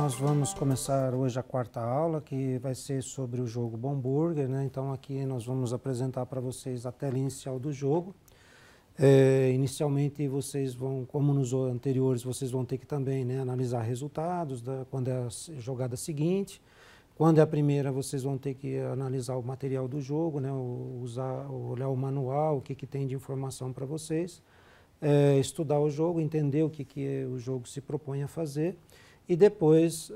Nós vamos começar hoje a quarta aula, que vai ser sobre o jogo Bom Burger, né? Então aqui nós vamos apresentar para vocês a tela inicial do jogo. Inicialmente vocês vão, como nos anteriores, vocês vão ter que também, né, analisar resultados, quando é a jogada seguinte. Quando é a primeira, vocês vão ter que analisar o material do jogo, né, olhar o manual, o que tem de informação para vocês. Estudar o jogo, entender o que o jogo se propõe a fazer e depois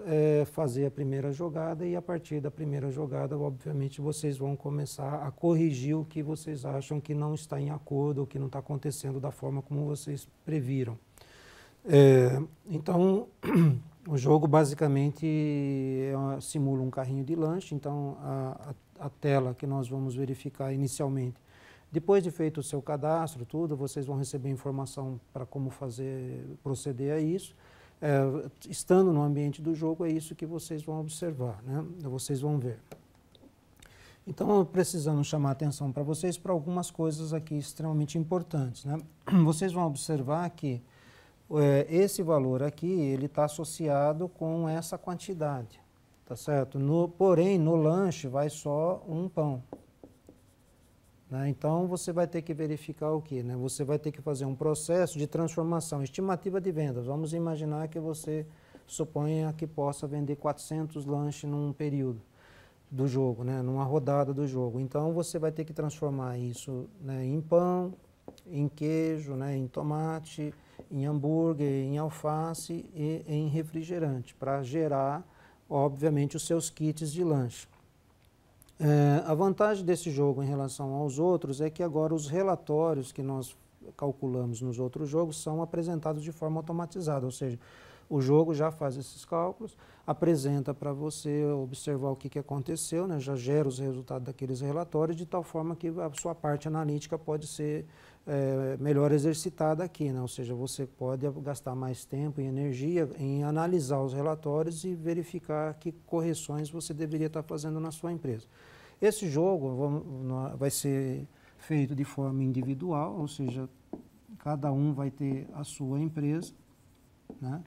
fazer a primeira jogada, e a partir da primeira jogada, obviamente, vocês vão começar a corrigir o que vocês acham que não está em acordo ou que não está acontecendo da forma como vocês previram. Então, o jogo basicamente simula um carrinho de lanche. Então a tela que nós vamos verificar inicialmente, depois de feito o seu cadastro, tudo, vocês vão receber informação para como proceder a isso. Estando no ambiente do jogo, é isso que vocês vão observar, né? Vocês vão ver. Então, precisamos chamar a atenção para vocês para algumas coisas aqui extremamente importantes, né? Vocês vão observar que esse valor aqui, ele está associado com essa quantidade, tá certo? Porém, no lanche vai só um pão. Então, você vai ter que verificar o quê? Você vai ter que fazer um processo de transformação, estimativa de vendas. Vamos imaginar que você suponha que possa vender 400 lanches num período do jogo, numa rodada do jogo. Então, você vai ter que transformar isso, em pão, em queijo, em tomate, em hambúrguer, em alface e em refrigerante, para gerar, obviamente, os seus kits de lanche. A vantagem desse jogo em relação aos outros é que agora os relatórios que nós calculamos nos outros jogos são apresentados de forma automatizada, ou seja, o jogo já faz esses cálculos, apresenta para você observar o que aconteceu, já gera os resultados daqueles relatórios, de tal forma que a sua parte analítica pode ser melhor exercitada aqui, ou seja, você pode gastar mais tempo e energia em analisar os relatórios e verificar que correções você deveria estar fazendo na sua empresa. Esse jogo vai ser feito de forma individual, ou seja, cada um vai ter a sua empresa, né?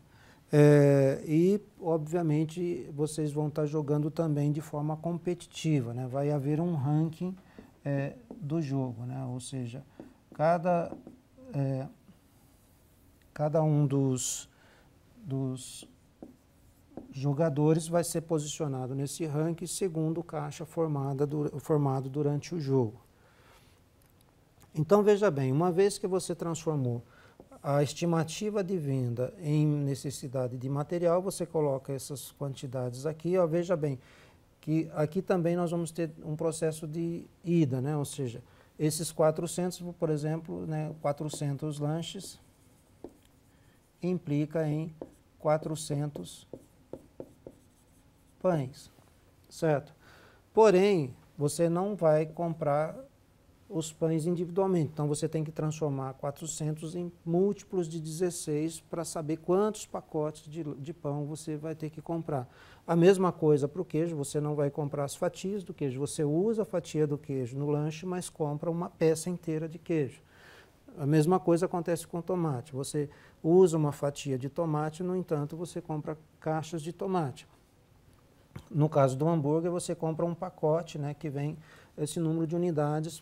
E, obviamente, vocês vão estar jogando também de forma competitiva, né? Vai haver um ranking do jogo, né? Ou seja, cada um dos jogadores vai ser posicionado nesse ranking segundo o caixa formado durante o jogo. Então, veja bem, uma vez que você transformou a estimativa de venda em necessidade de material, você coloca essas quantidades aqui. Veja bem, que aqui também nós vamos ter um processo de ida, né? Ou seja, esses 400, por exemplo, 400 lanches implica em 400 pães, certo? Porém, você não vai comprar os pães individualmente, então você tem que transformar 400 em múltiplos de 16 para saber quantos pacotes de pão você vai ter que comprar. A mesma coisa para o queijo, você não vai comprar as fatias do queijo, você usa a fatia do queijo no lanche, mas compra uma peça inteira de queijo. A mesma coisa acontece com tomate, você usa uma fatia de tomate, no entanto, você compra caixas de tomate. No caso do hambúrguer, você compra um pacote, que vem esse número de unidades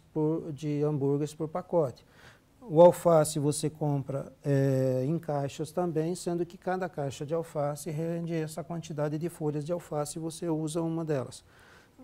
de hambúrgueres por pacote. O alface você compra em caixas também, sendo que cada caixa de alface rende essa quantidade de folhas de alface e você usa uma delas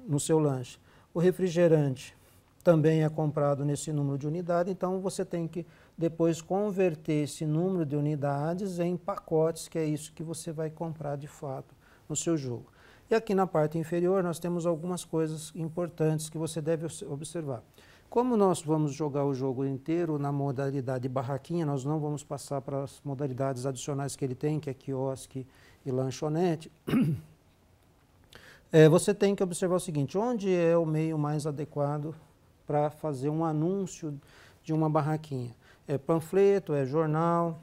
no seu lanche. O refrigerante também é comprado nesse número de unidades, então você tem que depois converter esse número de unidades em pacotes, que é isso que você vai comprar de fato no seu jogo. E aqui na parte inferior nós temos algumas coisas importantes que você deve observar. Como nós vamos jogar o jogo inteiro na modalidade barraquinha, nós não vamos passar para as modalidades adicionais que ele tem, que é quiosque e lanchonete. Você tem que observar o seguinte: onde é o meio mais adequado para fazer um anúncio de uma barraquinha? É panfleto, é jornal,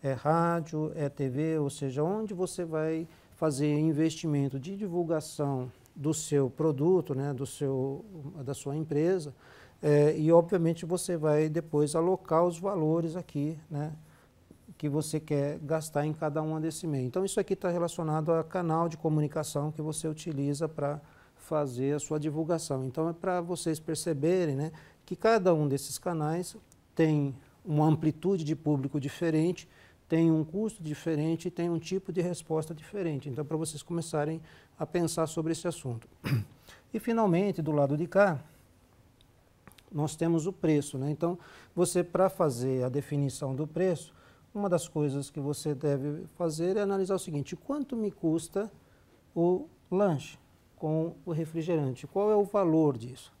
é rádio, é TV, ou seja, onde você vai fazer investimento de divulgação do seu produto, da sua empresa, e obviamente você vai depois alocar os valores aqui, que você quer gastar em cada um desse meio. Então, isso aqui está relacionado a canal de comunicação que você utiliza para fazer a sua divulgação. Então, é para vocês perceberem, né, que cada um desses canais tem uma amplitude de público diferente, tem um custo diferente e tem um tipo de resposta diferente. Então, para vocês começarem a pensar sobre esse assunto. E, finalmente, do lado de cá, nós temos o preço, né? Então, você, para fazer a definição do preço, uma das coisas que você deve fazer é analisar o seguinte: quanto me custa o lanche com o refrigerante? Qual é o valor disso?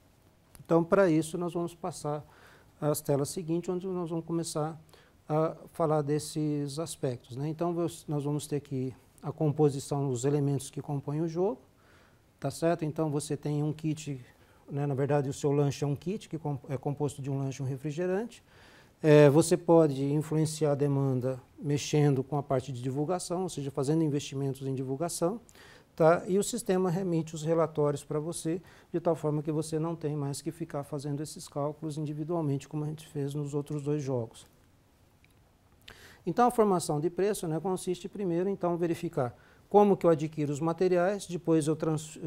Então, para isso, nós vamos passar as telas seguintes, onde nós vamos começar a falar desses aspectos, né? Então, nós vamos ter aqui a composição, os elementos que compõem o jogo, tá certo? Então, você tem um kit, né? Na verdade, o seu lanche é um kit, que é composto de um lanche e um refrigerante. Você pode influenciar a demanda mexendo com a parte de divulgação, ou seja, fazendo investimentos em divulgação, tá? E o sistema remite os relatórios para você, de tal forma que você não tem mais que ficar fazendo esses cálculos individualmente, como a gente fez nos outros dois jogos. Então, a formação de preço, né, consiste primeiro, então, verificar como que eu adquiro os materiais, depois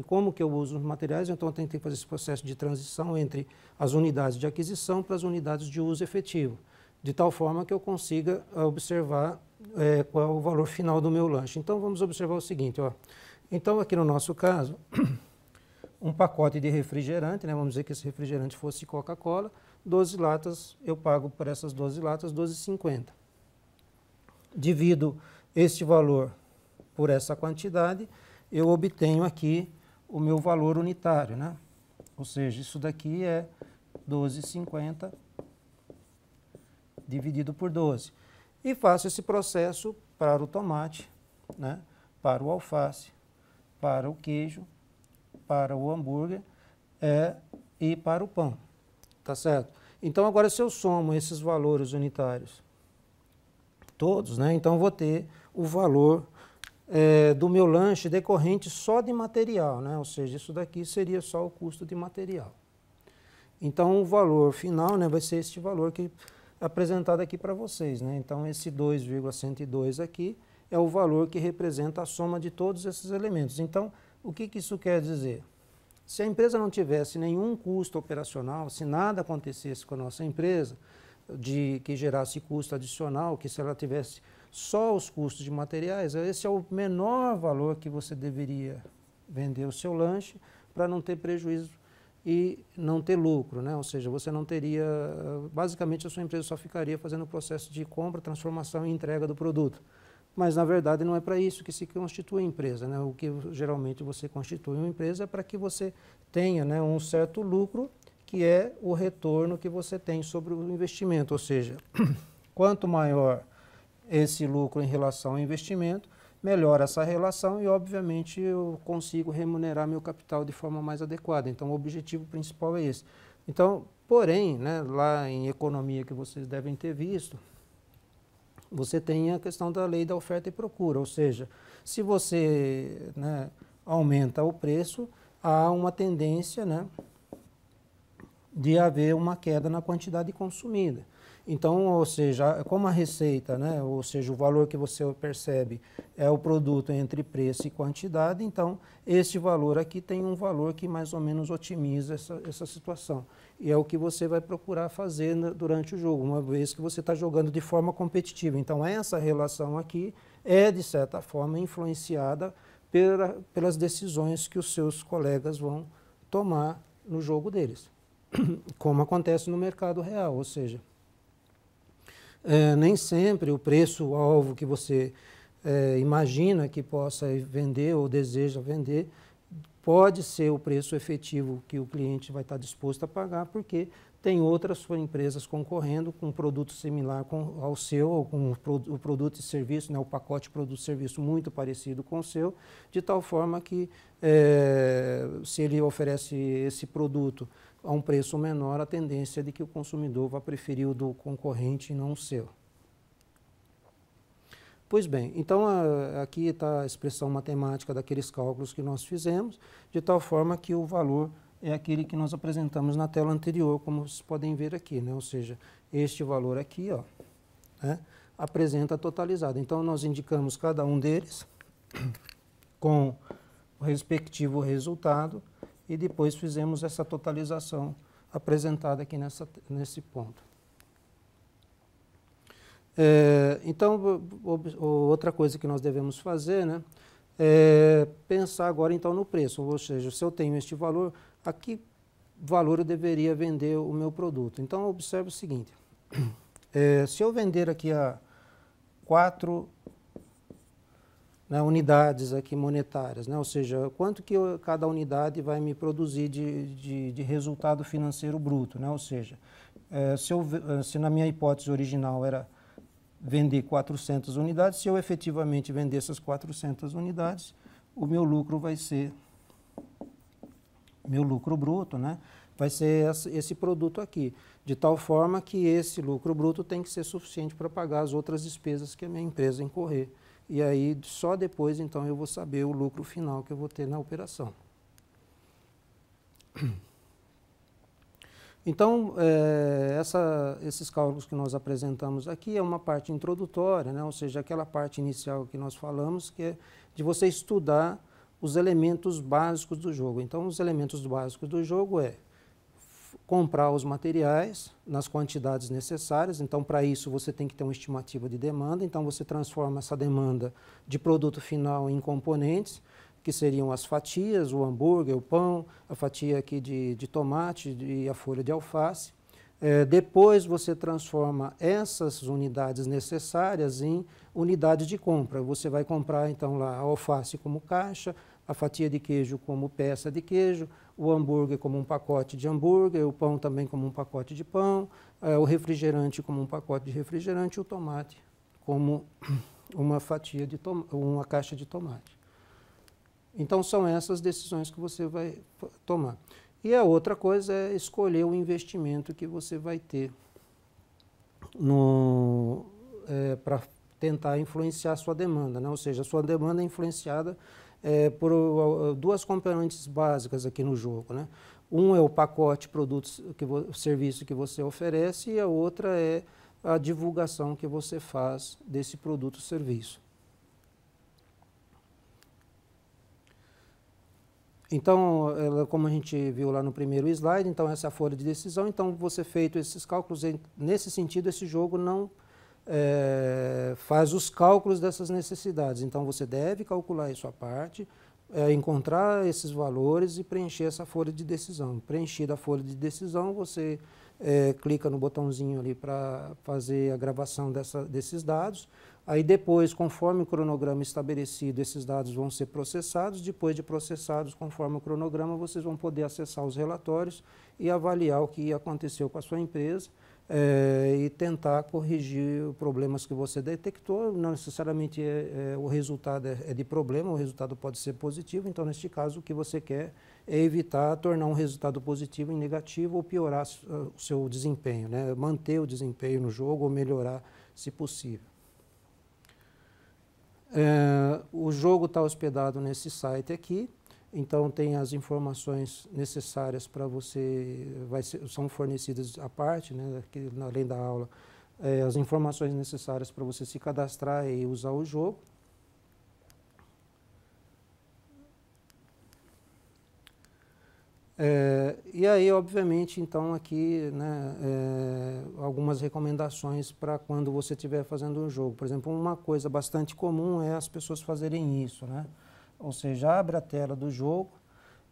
como que eu uso os materiais, então eu tenho que fazer esse processo de transição entre as unidades de aquisição para as unidades de uso efetivo, de tal forma que eu consiga observar qual é o valor final do meu lanche. Então, vamos observar o seguinte, ó. Então, aqui no nosso caso, um pacote de refrigerante, né, vamos dizer que esse refrigerante fosse Coca-Cola, 12 latas, eu pago por essas 12 latas R$ 12,50. Divido este valor por essa quantidade, eu obtenho aqui o meu valor unitário, né? Ou seja, isso daqui é 12,50 dividido por 12. E faço esse processo para o tomate, né? Para o alface, para o queijo, para o hambúrguer e para o pão, tá certo? Então, agora, se eu somo esses valores unitários todos, né? Então, vou ter o valor do meu lanche decorrente só de material, né? Ou seja, isso daqui seria só o custo de material. Então, o valor final, né, vai ser este valor que é apresentado aqui para vocês, né? Então, esse 2,102 aqui é o valor que representa a soma de todos esses elementos. Então, o que isso quer dizer? Se a empresa não tivesse nenhum custo operacional, se nada acontecesse com a nossa empresa, que gerasse custo adicional, que se ela tivesse só os custos de materiais, esse é o menor valor que você deveria vender o seu lanche para não ter prejuízo e não ter lucro, né? Ou seja, você não teria, basicamente a sua empresa só ficaria fazendo o processo de compra, transformação e entrega do produto. Mas, na verdade, não é para isso que se constitui a empresa, né? O que geralmente você constitui uma empresa é para que você tenha, né, um certo lucro, que é o retorno que você tem sobre o investimento. Ou seja, quanto maior esse lucro em relação ao investimento, melhor essa relação e, obviamente, eu consigo remunerar meu capital de forma mais adequada. Então, o objetivo principal é esse. Então, porém, né, lá em economia que vocês devem ter visto, você tem a questão da lei da oferta e procura, ou seja, se você, né, aumenta o preço, há uma tendência, né, de haver uma queda na quantidade consumida. Então, ou seja, como a receita, né, ou seja, o valor que você percebe é o produto entre preço e quantidade, então este valor aqui tem um valor que mais ou menos otimiza essa situação. E é o que você vai procurar fazer durante o jogo, uma vez que você está jogando de forma competitiva. Então, essa relação aqui é, de certa forma, influenciada pelas decisões que os seus colegas vão tomar no jogo deles, como acontece no mercado real, ou seja, nem sempre o preço-alvo que você imagina que possa vender ou deseja vender pode ser o preço efetivo que o cliente vai estar disposto a pagar, porque tem outras empresas concorrendo com um produto similar ao seu, ou com o produto e serviço, né, o pacote produto e serviço muito parecido com o seu, de tal forma que se ele oferece esse produto a um preço menor, a tendência é de que o consumidor vá preferir o do concorrente e não o seu. Pois bem, então aqui está a expressão matemática daqueles cálculos que nós fizemos, de tal forma que o valor é aquele que nós apresentamos na tela anterior, como vocês podem ver aqui, né? Ou seja, este valor aqui, ó, né? apresenta totalizado. Então, nós indicamos cada um deles com o respectivo resultado e depois fizemos essa totalização apresentada aqui nesse ponto. Então, outra coisa que nós devemos fazer, né, é pensar agora então no preço, ou seja, se eu tenho este valor, a que valor eu deveria vender o meu produto. Então, observe o seguinte, se eu vender aqui a 4 unidades aqui monetárias, né, ou seja, quanto que cada unidade vai me produzir de resultado financeiro bruto, né, ou seja, se na minha hipótese original era vender 400 unidades, se eu efetivamente vender essas 400 unidades, o meu lucro vai ser, meu lucro bruto, né, vai ser esse produto aqui, de tal forma que esse lucro bruto tem que ser suficiente para pagar as outras despesas que a minha empresa incorrer. E aí, só depois, então, eu vou saber o lucro final que eu vou ter na operação. Então, esses cálculos que nós apresentamos aqui é uma parte introdutória, né? Ou seja, aquela parte inicial que nós falamos, que é de você estudar os elementos básicos do jogo. Então, os elementos básicos do jogo é comprar os materiais nas quantidades necessárias. Então, para isso, você tem que ter uma estimativa de demanda. Então, você transforma essa demanda de produto final em componentes, que seriam as fatias, o hambúrguer, o pão, a fatia aqui de tomate e a folha de alface. Depois você transforma essas unidades necessárias em unidades de compra. Você vai comprar então lá a alface como caixa, a fatia de queijo como peça de queijo, o hambúrguer como um pacote de hambúrguer, o pão também como um pacote de pão, o refrigerante como um pacote de refrigerante e o tomate como uma fatia de uma caixa de tomate. Então, são essas decisões que você vai tomar. E a outra coisa é escolher o investimento que você vai ter para tentar influenciar a sua demanda, né? Ou seja, a sua demanda é influenciada por duas componentes básicas aqui no jogo, né? Um é o pacote produtos, serviço que você oferece, e a outra é a divulgação que você faz desse produto ou serviço. Então, como a gente viu lá no primeiro slide, então essa é a folha de decisão. Então, você feito esses cálculos, nesse sentido, esse jogo não faz os cálculos dessas necessidades. Então, você deve calcular isso à parte, encontrar esses valores e preencher essa folha de decisão. Preenchida a folha de decisão, você clica no botãozinho ali para fazer a gravação desses dados. Aí depois, conforme o cronograma estabelecido, esses dados vão ser processados. Depois de processados, conforme o cronograma, vocês vão poder acessar os relatórios e avaliar o que aconteceu com a sua empresa e tentar corrigir problemas que você detectou. Não necessariamente o resultado é de problema, o resultado pode ser positivo. Então, neste caso, o que você quer é evitar tornar um resultado positivo em negativo ou piorar o seu desempenho, né? Manter o desempenho no jogo ou melhorar, se possível. O jogo está hospedado nesse site aqui, então tem as informações necessárias para você, são fornecidas à parte, né, aqui, além da aula, as informações necessárias para você se cadastrar e usar o jogo. E aí, obviamente, então aqui, né, algumas recomendações para quando você estiver fazendo um jogo. Por exemplo, uma coisa bastante comum é as pessoas fazerem isso, né? Ou seja, abre a tela do jogo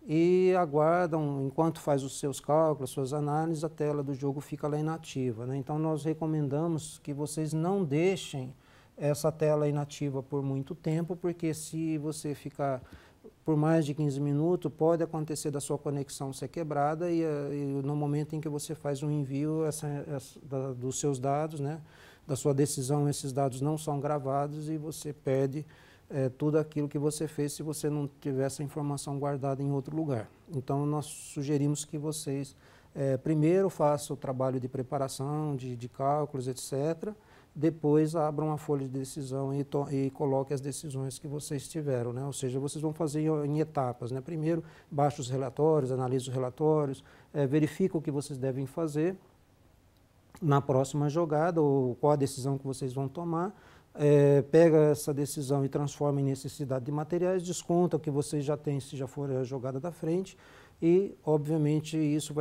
e aguardam, enquanto faz os seus cálculos, suas análises, a tela do jogo fica lá inativa, né? Então, nós recomendamos que vocês não deixem essa tela inativa por muito tempo, porque se você ficar por mais de 15 minutos, pode acontecer da sua conexão ser quebrada e no momento em que você faz um envio dos seus dados, né, da sua decisão, esses dados não são gravados e você perde tudo aquilo que você fez se você não tiver essa informação guardada em outro lugar. Então, nós sugerimos que vocês primeiro façam o trabalho de preparação, de cálculos, etc., depois abram a folha de decisão e coloquem as decisões que vocês tiveram, né? Ou seja, vocês vão fazer em etapas, né? Primeiro, baixa os relatórios, analisa os relatórios, verifica o que vocês devem fazer na próxima jogada, ou qual a decisão que vocês vão tomar, pega essa decisão e transforma em necessidade de materiais, desconta o que vocês já têm se já for a jogada da frente, e obviamente isso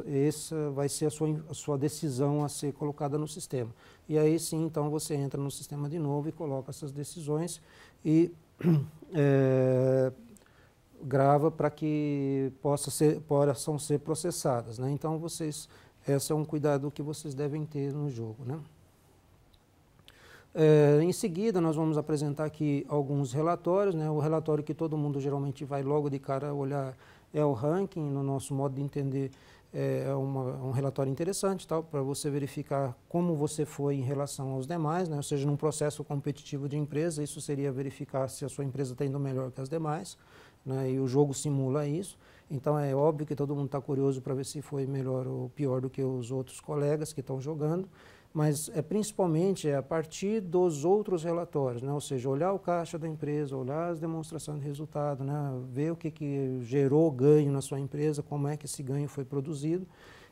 essa vai ser a sua decisão a ser colocada no sistema. E aí sim, então você entra no sistema de novo e coloca essas decisões e grava para que possam ser processadas, né? Então esse é um cuidado que vocês devem ter no jogo, né? Em seguida, nós vamos apresentar aqui alguns relatórios, né? O relatório que todo mundo geralmente vai logo de cara olhar é o ranking, no nosso modo de entender é um relatório interessante, para você verificar como você foi em relação aos demais, né? Ou seja, num processo competitivo de empresa, isso seria verificar se a sua empresa está indo melhor que as demais, né? E o jogo simula isso. Então é óbvio que todo mundo está curioso para ver se foi melhor ou pior do que os outros colegas que estão jogando, mas principalmente a partir dos outros relatórios, né? Ou seja, olhar o caixa da empresa, olhar as demonstrações de resultado, né? Ver o que gerou ganho na sua empresa, como é que esse ganho foi produzido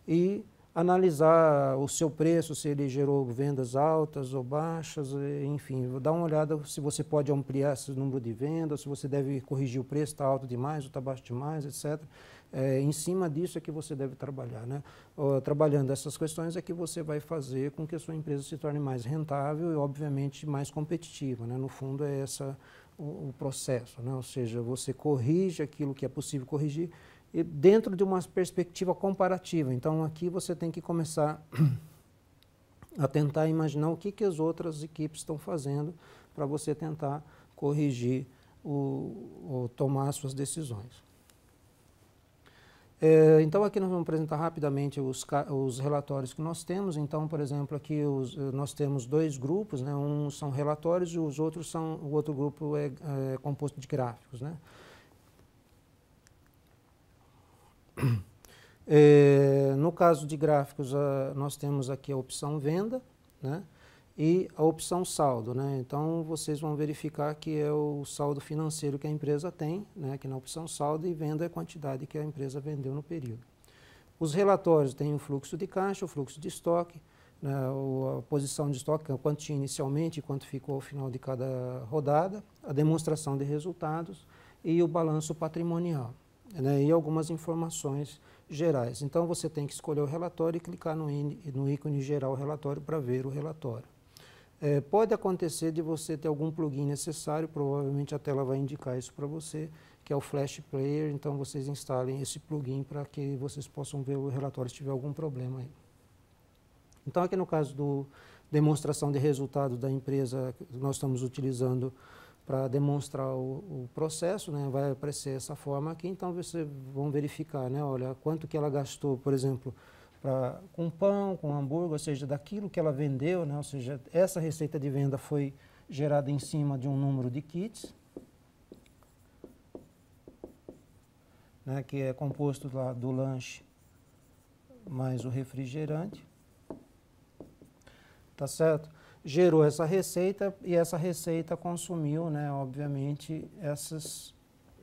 e analisar o seu preço, se ele gerou vendas altas ou baixas, enfim, dar uma olhada se você pode ampliar esse número de vendas, se você deve corrigir o preço, está alto demais ou está baixo demais, etc. Em cima disso é que você deve trabalhar, né? Trabalhando essas questões é que você vai fazer com que a sua empresa se torne mais rentável e, obviamente, mais competitiva, né? No fundo, é esse o processo, né? Ou seja, você corrige aquilo que é possível corrigir e dentro de uma perspectiva comparativa. Então, aqui você tem que começar a tentar imaginar o que as outras equipes estão fazendo para você tentar corrigir ou tomar as suas decisões. Então, aqui nós vamos apresentar rapidamente os relatórios que nós temos. Então, por exemplo, aqui nós temos dois grupos, né? Um são relatórios e o outro grupo é composto de gráficos, né? No caso de gráficos, nós temos aqui a opção venda, né? E a opção saldo, né? Então, vocês vão verificar que é o saldo financeiro que a empresa tem, né? Aqui na opção saldo, e venda é a quantidade que a empresa vendeu no período. Os relatórios têm o fluxo de caixa, o fluxo de estoque, né? A posição de estoque, quanto tinha inicialmente e quanto ficou ao final de cada rodada, a demonstração de resultados e o balanço patrimonial, né? E algumas informações gerais. Então, você tem que escolher o relatório e clicar no ícone geral relatório para ver o relatório. Pode acontecer de você ter algum plugin necessário, provavelmente a tela vai indicar isso para você, que é o Flash Player, então vocês instalem esse plugin para que vocês possam ver o relatório se tiver algum problema aí. Então, aqui no caso do demonstração de resultado da empresa, nós estamos utilizando para demonstrar o processo, né? Vai aparecer essa forma aqui, então vocês vão verificar, né? Olha, quanto que ela gastou, por exemplo, com pão, com hambúrguer, ou seja, daquilo que ela vendeu, né? Ou seja, essa receita de venda foi gerada em cima de um número de kits, né? Que é composto lá do lanche mais o refrigerante, tá certo? Gerou essa receita e essa receita consumiu, né, obviamente, esses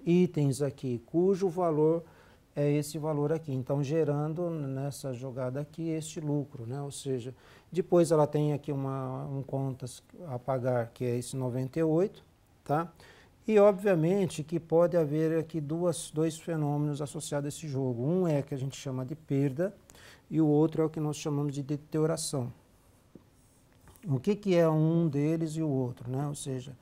itens aqui, cujo valor é esse valor aqui. Então, gerando nessa jogada aqui este lucro, né? Ou seja, depois ela tem aqui um contas a pagar, que é esse 98, tá? E, obviamente, que pode haver aqui dois fenômenos associados a esse jogo. Um é que a gente chama de perda e o outro é o que nós chamamos de deterioração. O que é um deles e o outro, né? Ou seja,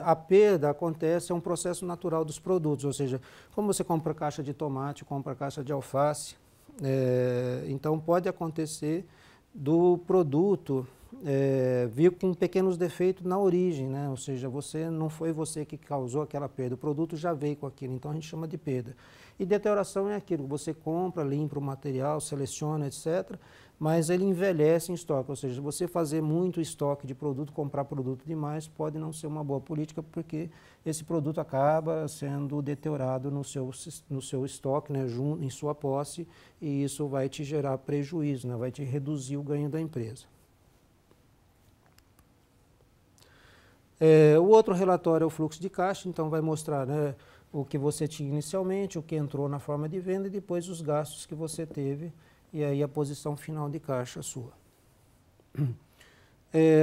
a perda acontece, é um processo natural dos produtos, ou seja, como você compra caixa de tomate, compra caixa de alface, então pode acontecer do produto vir com pequenos defeitos na origem, né? Ou seja, não foi você que causou aquela perda, o produto já veio com aquilo, então a gente chama de perda. E deterioração é aquilo, você compra, limpa o material, seleciona, etc., mas ele envelhece em estoque, ou seja, você fazer muito estoque de produto, comprar produto demais, pode não ser uma boa política, porque esse produto acaba sendo deteriorado no seu estoque, né, em sua posse, e isso vai te gerar prejuízo, né, vai te reduzir o ganho da empresa. O outro relatório é o fluxo de caixa, então vai mostrar, né, o que você tinha inicialmente, o que entrou na forma de venda e depois os gastos que você teve e aí a posição final de caixa sua.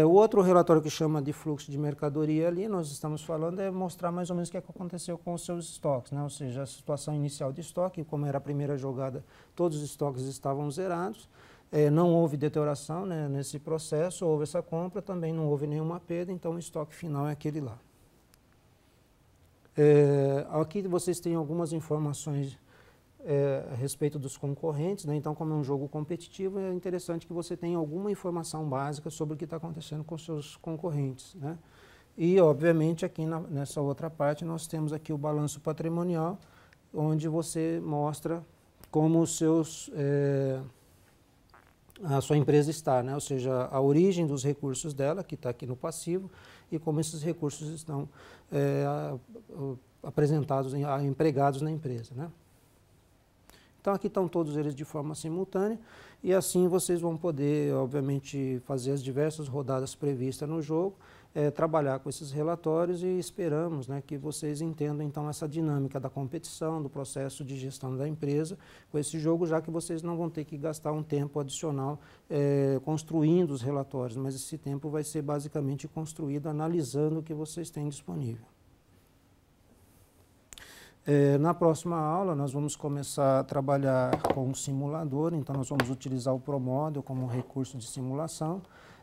O outro relatório que chama de fluxo de mercadoria ali, nós estamos falando, é mostrar mais ou menos o que aconteceu com os seus estoques, né? Ou seja, a situação inicial de estoque, como era a primeira jogada, todos os estoques estavam zerados, não houve deterioração, né, nesse processo, houve essa compra, também não houve nenhuma perda, então o estoque final é aquele lá. Aqui vocês têm algumas informações a respeito dos concorrentes, né? Então, como é um jogo competitivo, é interessante que você tenha alguma informação básica sobre o que está acontecendo com os seus concorrentes, né? E, obviamente, aqui nessa outra parte, nós temos aqui o balanço patrimonial, onde você mostra como os seus, a sua empresa está, né? Ou seja, a origem dos recursos dela, que está aqui no passivo, e como esses recursos estão apresentados, empregados na empresa, né? Então, aqui estão todos eles de forma simultânea e assim vocês vão poder, obviamente, fazer as diversas rodadas previstas no jogo, trabalhar com esses relatórios e esperamos, né, que vocês entendam, então, essa dinâmica da competição, do processo de gestão da empresa com esse jogo, já que vocês não vão ter que gastar um tempo adicional construindo os relatórios, mas esse tempo vai ser basicamente construído analisando o que vocês têm disponível. Na próxima aula, nós vamos começar a trabalhar com um simulador, então nós vamos utilizar o ProModel como recurso de simulação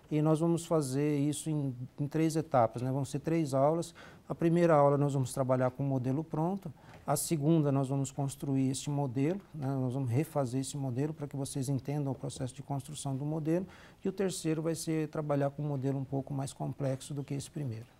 e nós vamos fazer isso em 3 etapas, né? Vão ser 3 aulas. A primeira aula nós vamos trabalhar com o modelo pronto, a segunda nós vamos construir este modelo, né? Nós vamos refazer esse modelo para que vocês entendam o processo de construção do modelo e o terceiro vai ser trabalhar com um modelo um pouco mais complexo do que esse primeiro.